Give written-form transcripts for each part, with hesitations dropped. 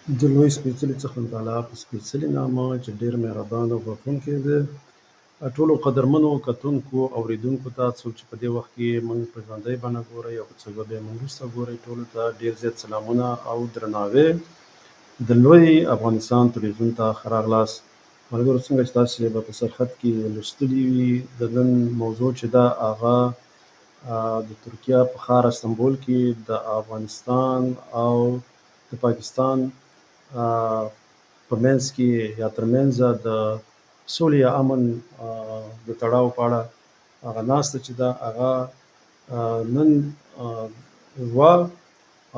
د لوی سپېڅلي څخه تعالی په سپېڅلي نامه چې ډېر مهربان او بښونکی دی. ټولو قدرمنو کتونکو اورېدونکو ته څوک چې په دې وخت کې موږ په ژوندۍ بڼه ګورئ او که څوک به بیا موږ وروسته ګورئ، ټولو ته ډېر زیات سلامونه او درناوی. د لوی افغانستان تلویزیون ته ښه راغلاست. ملګرو، څنګه چې تاسې به په سرخط کې لوستلي وي، د نن موضوع چې ده هغه د ترکیه په ښار استنبول کې د افغانستان او د پاکستان په منځ کې یا ترمنځه د سولې یا امن د تړاو په اړه هغه ناسته چې ده هغه نن وه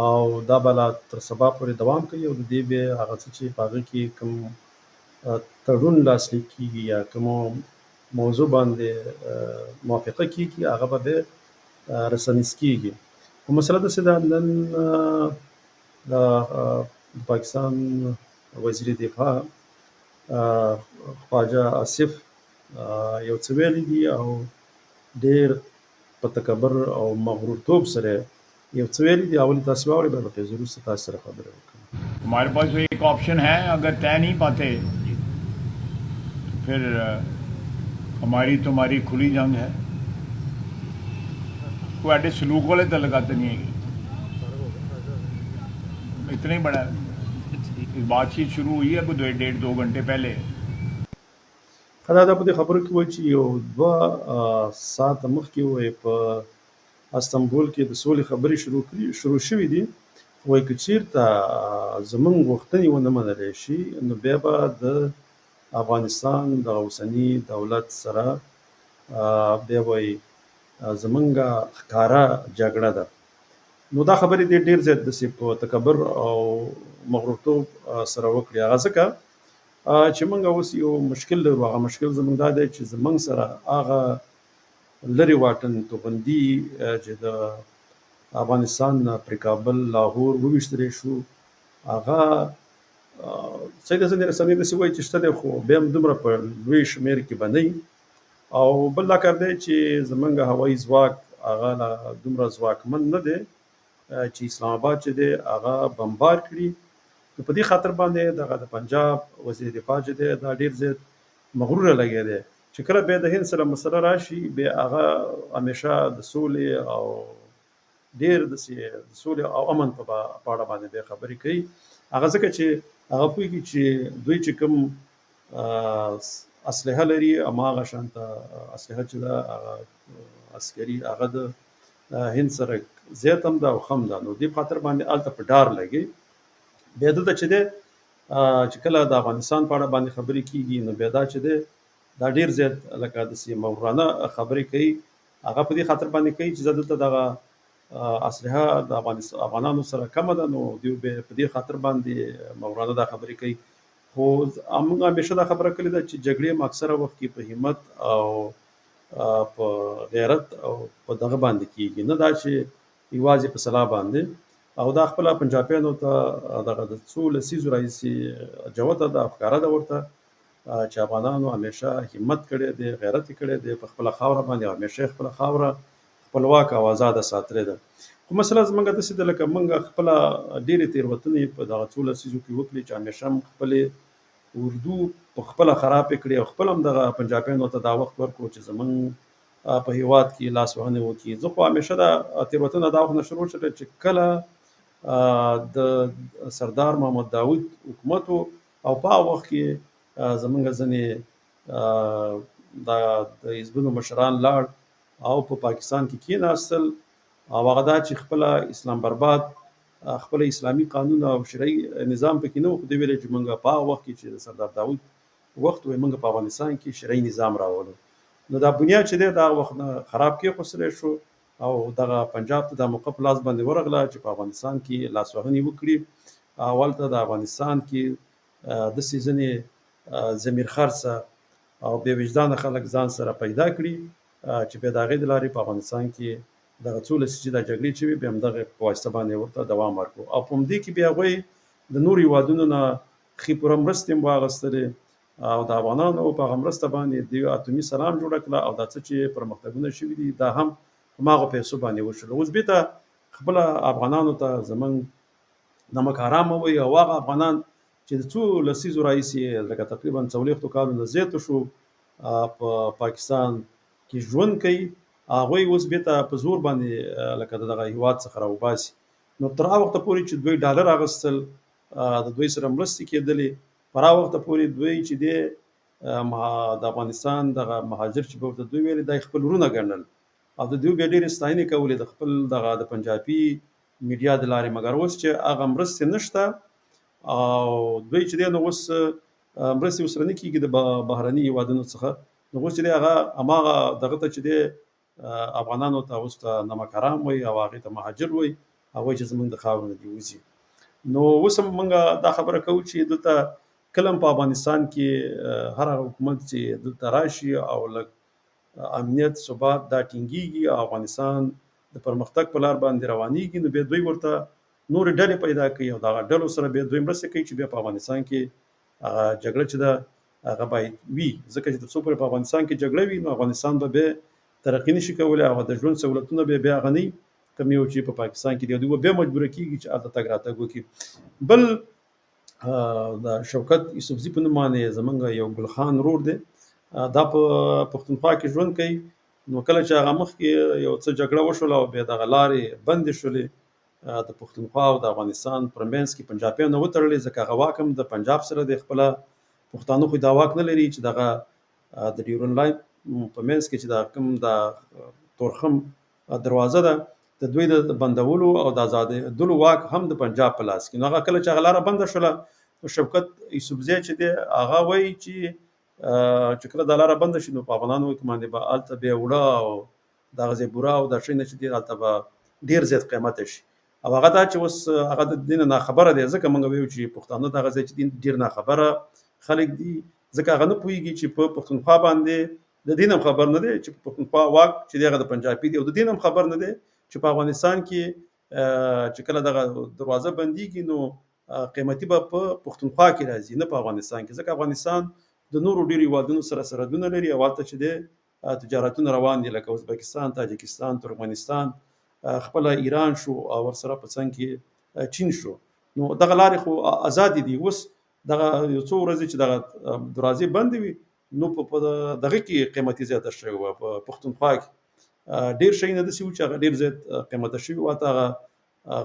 او دا به لا تر سبا پورې دوام کوي او د دې بیا هغه څه چې په هغه کې کوم تړون لاسلیک کیږي یا کومو موضوع باندې موافقه کیږي هغه به بیا رسنیز کیږي. خو مسله داسې ده، نن د پاکستان وزیر دفاع خواجه آصف یو څه ویلي دي او ډېر په تکبر او مغرورتوب سره یو څه ویلي دي. اول تاسې واورئ، بیا به فیض وروسته تاسې سره خبرې وکړم. हमारे पास तो एक ऑप्शन है, अगर तय नहीं पाते तो फिर हमारी तुम्हारी खुली जंग है. कोई ऐसे सलूक वाले तो लगाते नहीं है. इतना ही बड़ा है. बातचीत शुरू हुई है कोई 1.5-2 घंटे पहले. دا په دې خبرو کې وایي چې یو 2 ساعته مخکې وایي په استنبول کې د سولې خبرې شروع شوې دي. وایي که چېرته زموږ غوښتنې ونه منلی شي نو بیا به د افغانستان د اوسني دولت سره بیا وایي زموږ ښکاره جګړه ده. نو دا خبرې دې ډېر زیات داسې په تکبر او مغرورتوب سره وکړي. هغه ځکه چې موږ اوس یو مشکل لرو. هغه مشکل زموږ دا دی چې زموږ سره هغه لرې واټن توغندي چې د افغانستان نه پرې کابل لاهور وویشتلی شو، هغه ځینې رسنۍ داسې وایي چې شته دی، خو بیا هم دومره په لوی شمېر کې به نه وي. او بل دا کار دی چې زموږ هوایي ځواک هغه لا دومره ځواکمن نه دی چې اسلام آباد چې دی هغه بمبار کړي. نو په دې خاطر باندې دغه د پنجاب وزیر دفاع چې دی دا ډېر زیات مغروره لګی دی چې کله بیا د هند سره مسله راشي بیا هغه همیشه د سولې او ډېر د سولې او امن په اړه باندې بیا خبرې کوي. هغه ځکه چې هغه پوهېږي چې دوی چې کوم اسلحه لري هماغه شانته اسلحه چې ده هغه عسکري هغه د هند سره زیات هم ده او ښه هم ده. نو دې خاطر باندې هلته په ډار لګي. بیا دلته چې دی چې کله د افغانستان په اړه باندې خبرې کیږي نو بیا دا چې دی دا ډېر زیات لکه داسې مغرورانه خبرې کوي. هغه په دې خاطر باندې کوي چې زه دلته دغه اسلحه د افغانانو سره کمه ده، نو دوی په دې خاطر باندې مغرورانه دا خبرې کوي. خو موږ همیشه دا خبره کړې ده چې جګړې هم اکثره وخت کې په همت او په غیرت او په دغه باندې کیږي، نه دا چې یوازې په سلاح باندې. او دا خپله پنجابیانو ته دغه د څو لسیزو راهیسې جوته ده، ښکاره ده ورته چې افغانانو همیشه همت کړی دی، غیرت یې کړی دی په خپله خاوره باندې، همیشه یې خپله خاوره خپلواک او آزاده ساتلې ده. خو مسله زموږ داسې ده لکه موږ خپله ډېرې تېروتنې په دغه څو لسیزو کې وکړي چې همیشه هم خپلې اردو په خپله خرابې کړي او خپله هم دغه پنجابیانو ته دا وخت ورکړو چې زموږ په هېواد کې لاس وهنې وکړي. زه خو همیشه دا تېروتنه دا وخت نه شروع شوه چې کله د سردار محمد داود حکومت و او په هغه وخت کې زموږ ځینې د حزبونو مشران لاړ او په پاکستان کې کېناستل او هغه دا چې خپله اسلام برباد خپل اسلامي قانون او شرعي نظام پکې نه و، خو دوی ویل چې موږ په هغه وخت کې چې د سردار داود وخت و موږ په افغانستان کې شرعي نظام راولو. نو دا بنیاد چې دی د هغه وخت نه خراب کېښودل شو او دغه پنجاب ته دا موقع په لاس باندې ورغله چې په افغانستان کې لاسوهنې وکړي. هلته د افغانستان کې داسې ځینې ضمیر خرڅه او بې وجدانه خلک ځان سره پیدا کړي چې بیا د هغې د لارې په افغانستان کې دغه څو لسیزې چې دا جګړې چې وي بیا همدغه په واسطه باندې ورته دوام ورکړو. او په همدې کې بیا هغوی د نورو هېوادونو نه ښې پوره مرستې هم واخیستلې او د افغانانو په هغه مرسته باندې دوی اتومي سلام جوړه کړه او دا څه چې پرمختګونه شوي دي دا هم په هماغو پیسو باندې وشول. اوس بېرته خپله افغانانو ته زموږ نمک حرام وي او هغه افغانان چې د څو لسیزو راهیسې لکه تقریبا 40 کالو نه زیات شو په پاکستان کې ژوند کوي، هغوی اوس بیرته په زور باندې لکه دغه هیواد څخه راوباسي. نو تر هغه وخته پورې چې دوی ډالر اخیستل، د دوی سره مرستې کېدلې، پر هغه وخته پورې دوی چې د افغانستان دغه مهاجر چې به ورته دوی ویلې دا خپل ورونه ګڼل او د دوی بیا ډېرې ستاینې کولې د خپل دغه د پنجابي میډیا د لارې. مګر اوس چې هغه مرستې نشته او دوی چې دی نو اوس مرستې ورسره نه کېږي د بهرني هېوادونو څخه، نو اوس چې دی هغه هماغه دغه ته چې دی افغانانو ته اوس ته نمک حرام وایي او هغې ته مهاجر وایي، هغوی چې زموږ د خاورو نه دي وځي. نو اوس هم موږ دا خبره کوو چې دلته کله هم په افغانستان کې هر هغه حکومت چې دلته راشي او لږ امنیت ثبات دا ټینګېږي او افغانستان د پرمختګ په لار باندې روانېږي، نو بیا دوی ورته نورې ډلې پیدا کوي او دغه ډلو سره بیا دوی مرسته کوي چې بیا په افغانستان کې جګړه چې ده هغه باید وي، ځکه چې تر څو پورې په افغانستان کې جګړه وي نو افغانستان به بیا ترقي نشي کولی او د ژوند سهولتونه بیا هغه نه وي کوم یو چې په پاکستان کې دی، دوی به بیا مجبوره کېږي چې هلته تګ راتګ وکړي. بل د شوکت یوسفزي په نوم باندې زمونږ یو ګل خان ورور دی، دا په پښتونخوا کې ژوند کوي. نو کله چې هغه مخکې یو څه جګړه وشوله او بیا دغه لارې بندې شولې د پښتونخوا او د افغانستان پر منځ کې پنجابیانو وتړلې، ځکه هغه واک هم د پنجاب سره د خپله پښتانه خو دا واک نه لري چې دغه د ډیورن لاین په منځ کې چې دا کوم د تورخم دروازه ده د دوی د بندولو او د آزادېدلو واک هم د پنجاب په لاس کې. نو هغه کله چې هغه لاره بنده شوله نو شوکت یوسفزی چې دی هغه وایي چې کله دا لاره بنده شي نو په افغانانو باندې به هلته بیا وړه او دغه ځای بوره او دا شی نه چې دی هلته به ډېر زیات قیمته شي. او هغه دا چې اوس هغه د دې نه ناخبره دی، ځکه موږ وایو چې پښتانه دغه ځای چې دي ډېر ناخبره خلک دي، ځکه هغه نه پوهېږي چې په پښتونخوا باندې د دې هم خبر نه دی چې په پښتونخوا واک چې دی هغه د پنجابي دی، او د دې هم خبر نه دی چې په افغانستان کې چې کله دغه دروازه بندېږي نو قیمتي به په پښتونخوا کې راځي نه په افغانستان کې، ځکه افغانستان د نورو ډېرو هېوادونو سره سرحدونه لري او هلته چې دی تجارتونه روان دي لکه ازبکستان، تاجکستان، ترکمنستان، خپله ایران شو او ورسره په څنګ کې چین شو. نو دغه لارې خو ازادې دي. اوس دغه یو څو ورځې چې دغه دروازې بندې وي نو په دغه کې قیمتي زیاته شوې وه په پښتونخوا کې ډېر شیونه داسې وو چې هغه ډېر زیات قیمته شوي وو، حتی هغه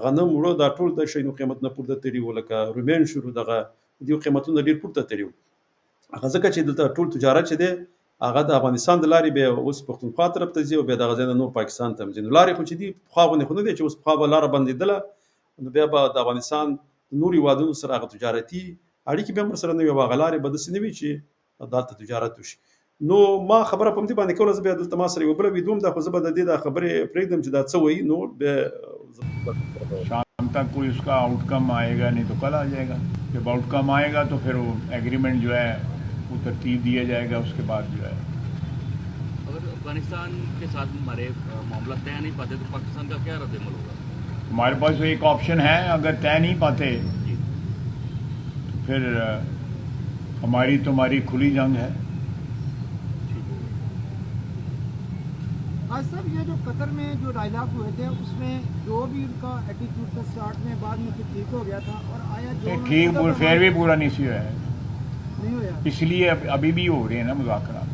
غنم وړه دا ټول د شیانو قیمتونه پورته تللي وو، لکه رومیان شروع دغه دې قیمتونه ډېر پورته تللي وو. هغه ځکه چې دلته ټول تجارت چې دی هغه د افغانستان د لارې بیا اوس پښتونخوا طرف ته ځي او بیا دغه ځای نه نور پاکستان ته ځي. نو لارې خو چې دي پخوا غوندې خو نه دی چې اوس پخوا به لاره بندېدله نو بیا به د افغانستان نورو هېوادونو سره هغه تجارتي اړیکې به هم ورسره نه وي او هغه لارې به داسې نه وي چې دلته تجارت وشي. نو ما خبره په همدې باندې کوله، زه بیا دلته ما سره یوه بله ویډیو هم ده، خو زه به د دې دا خبرې پرېږدم چې دا څه وایي نو بیا शाम तक कोई उसका आउटकम आएगा, नहीं तो कल आ जाएगा। जब आउटकम आएगा तो फिर वो एग्रीमेंट जो है वो तरतीब दिया जाएगा, उसके बाद जो है अगर अफगानिस्तान के साथ हमारे मामला तय नहीं पाते तो पाकिस्तान का क्या रद्द-ए-अमल होगा? हमारे पास तो एक ऑप्शन है, अगर तय नहीं पाते तो फिर हमारी तुम्हारी खुली जंग है। आज साहब ये जो कतर में जो डायलॉग हुए थे उसमें जो भी उनका एटीट्यूड था स्टार्ट में, बाद में तो ठीक हो गया था और आया जो ठीक फिर भी पूरा नहीं हुआ है, नहीं हुआ, इसलिए अभी भी हो रहे हैं ना मुज़ाकरा।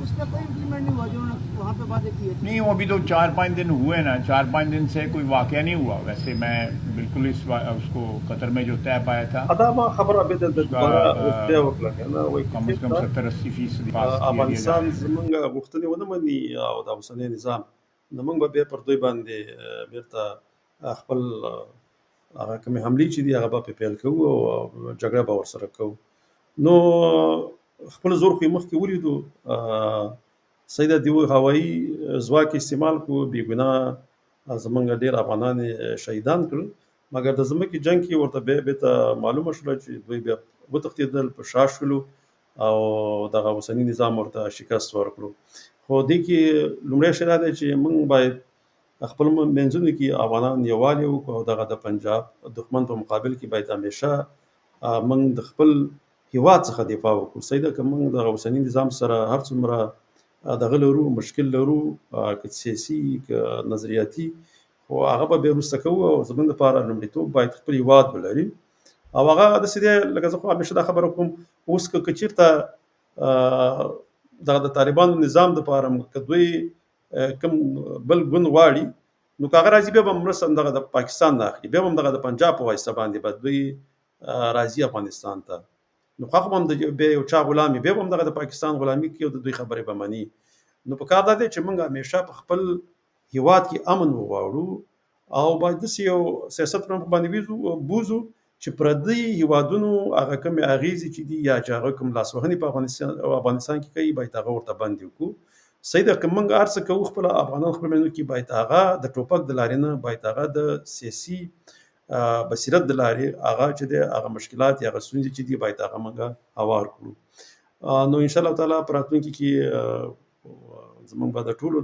उसका कोई इम्प्लीमेंट नहीं हुआ जो उन्होंने वहाँ पे बातें की थी? नहीं, वो अभी तो 4-5 दिन हुए ना, 4-5 दिन से कोई वाक़या नहीं हुआ। वैसे मैं बिल्कुल उसको कतर में जो तय पाया था دا ما خبره به د دوباره بیا وکړه کنه وایي कम से कम 70-80% पास किया افغانستان गया है। زمونږ غوښتنې ونه مني او د اوسنی نظام نو موږ به بیا پر دوی باندې بیرته خپل هغه کومې حملې چې دي هغه به پرې پیل کوو او جګړه به ورسره کوو. نو خپل زور خو یې مخکې ولیدو، سیده دیو هوایي ځواک استعمال کړو، بې ګناه زمونږ ډېر افغانان شهیدان کړل، مګر د ځمکې جنګ کې ورته بېرته معلومه شوله چې دوی بیا وتښتېدل، په شا شولو او دغه اوسني نظام ورته شکست ورکړو. خو دې کې لومړی شی دا دی چې موږ باید خپل منځونو کې افغانان یووالی وکړو او دغه د پنجاب دښمن په مقابل کې باید همیشه موږ د خپل هېواد څخه دفاع وکړو. صحیح ده، که موږ د اوسني نظام سره هر څومره دغه لرو مشکل لرو، که سیاسي که نظریاتي، خو او هغه به بیا وروسته کوو او زموږ لپاره لومړیتوب باید خپل هېواد ولري او هغه داسې دی لکه زه خو همیشه دا خبره کوم اوس که چېرته دغه د طالبانو نظام دپاره که دوی کوم بل ګوند غواړي نو که هغه راځي بیا به هم مرسته دغه د پاکستان نه اخلي بیا به هم دغه د پنجاب په واسطه باندې به دوی راځي افغانستان ته نو خو هم د بیا یو چا غلامي بیا به هم دغه د پاکستان غلامي کوي او د دوی خبرې به مني نو په کار دا دی چې موږ همیشه په خپل هېواد کې امن وغواړو او باید داسې یو سیاست پر مخ باندې بوځو چې پردي هېوادونو هغه کومې اغېزې چې دي یا چې هغه کوم لاسوهنې په افغانستان کې کوي باید هغه ورته بندې وکړو صحیح ده که موږ هر څه کوو خپله افغانان خپل منځو کې باید هغه د ټوپک د لارې نه باید هغه د سیاسي بصیرت د لارې هغه چې دی هغه مشکلات یا هغه ستونزې چې دي باید هغه موږ هوار کړو نو انشاءالله تعالی په راتلونکي کې زموږ به د ټولو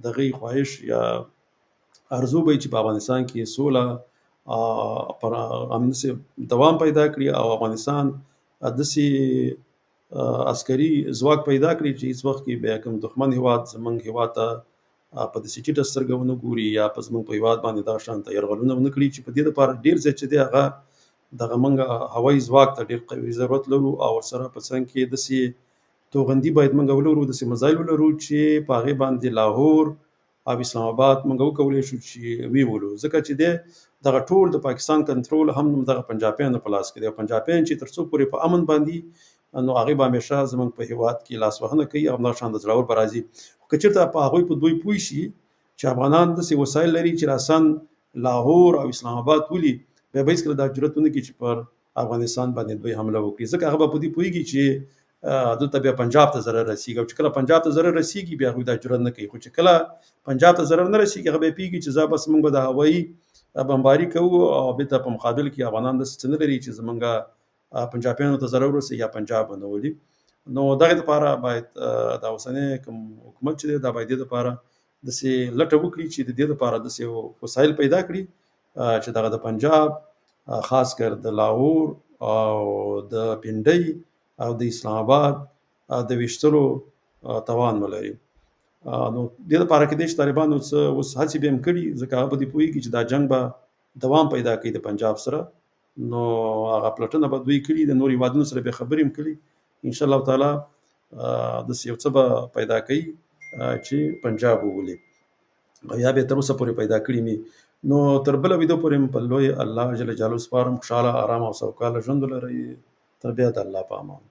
دغه خواهش یا ارزو به چې په افغانستان کې سوله پر همداسې دوام پیدا کړي او افغانستان داسې عسکري ځواک پیدا کړي چې هېڅ وخت کې بیا کوم دښمن هېواد زموږ هېواد ته په داسې ټیټه سترګه ونه ګوري یا په زموږ په هېواد باندې دغه شانته یرغلونه ونه کړي چې په دې لپاره ډېر زیات چې دی هغه دغه موږ هوایي ځواک ته ډېر قوي ضرورت لرو او ورسره په څنګ کې داسې توغندي باید موږ ولرو داسې مزایل ولرو چې په هغې باندې لاهور او اسلام آباد موږ وکولی شو چې ویولو ځکه چې دی دغه ټول د پاکستان کنټرول هم دغه پنجابیانو په لاس کې دی او پنجابیان چې تر څو پورې په امن باندې نو هغې به همیشه زموږ په هېواد کې لاسوهنه کوي او همدغه شان د زړور به راځي خو که چېرته په هغوی په دوی پوه شي چې افغانان داسې وسایل لري چې راسن لاهور او اسلام آباد ولي بیا به هېڅکله دا جرأت ونه کړي چې پر افغانستان باندې دوی حمله وکړي ځکه هغه به په دې پوهېږي چې دلته بیا پنجاب ته ضرر رسیږي او چې کله پنجاب ته ضرر رسیږي بیا هغوی دا جرأت نه کوي خو چې کله پنجاب ته ضرر نه رسیږي هغه به یې پوهېږي چې زه بس موږ به د هوایي بمباري کوو او بېرته په مقابل کې افغانان داسې څه نه لري چې زموږ پنجابیانو ته ضرر ورسوي یا پنجاب ونولي نو دغې دپاره باید دا اوسنی کوم حکومت چې دی دا باید دې دپاره داسې لټه وکړي چې د دې دپاره داسې وسایل پیدا کړي چې دغه د پنجاب خاص کر د لاهور او د پنډۍ او د اسلام آباد د ویشتلو توان ولري نو دې لپاره کېدای شي طالبانو څه اوس هڅې به هم کړي ځکه هغه په دې پوهېږي چې دا جنګ به دوام پیدا کوي د پنجاب سره نو هغه پلټنه به دوی کړي د نورو هېوادونو سره به خبرې هم کړي انشاءالله تعالی داسې یو څه به پیدا کوي چې پنجاب وولي او یا به تر اوسه پورې پیدا کړي مي نو تر بله ویده پورې په لوی الله جل جلاله سپارم خوشحاله ارام او سوکاله ژوند ولرئ تر بیا د الله په امان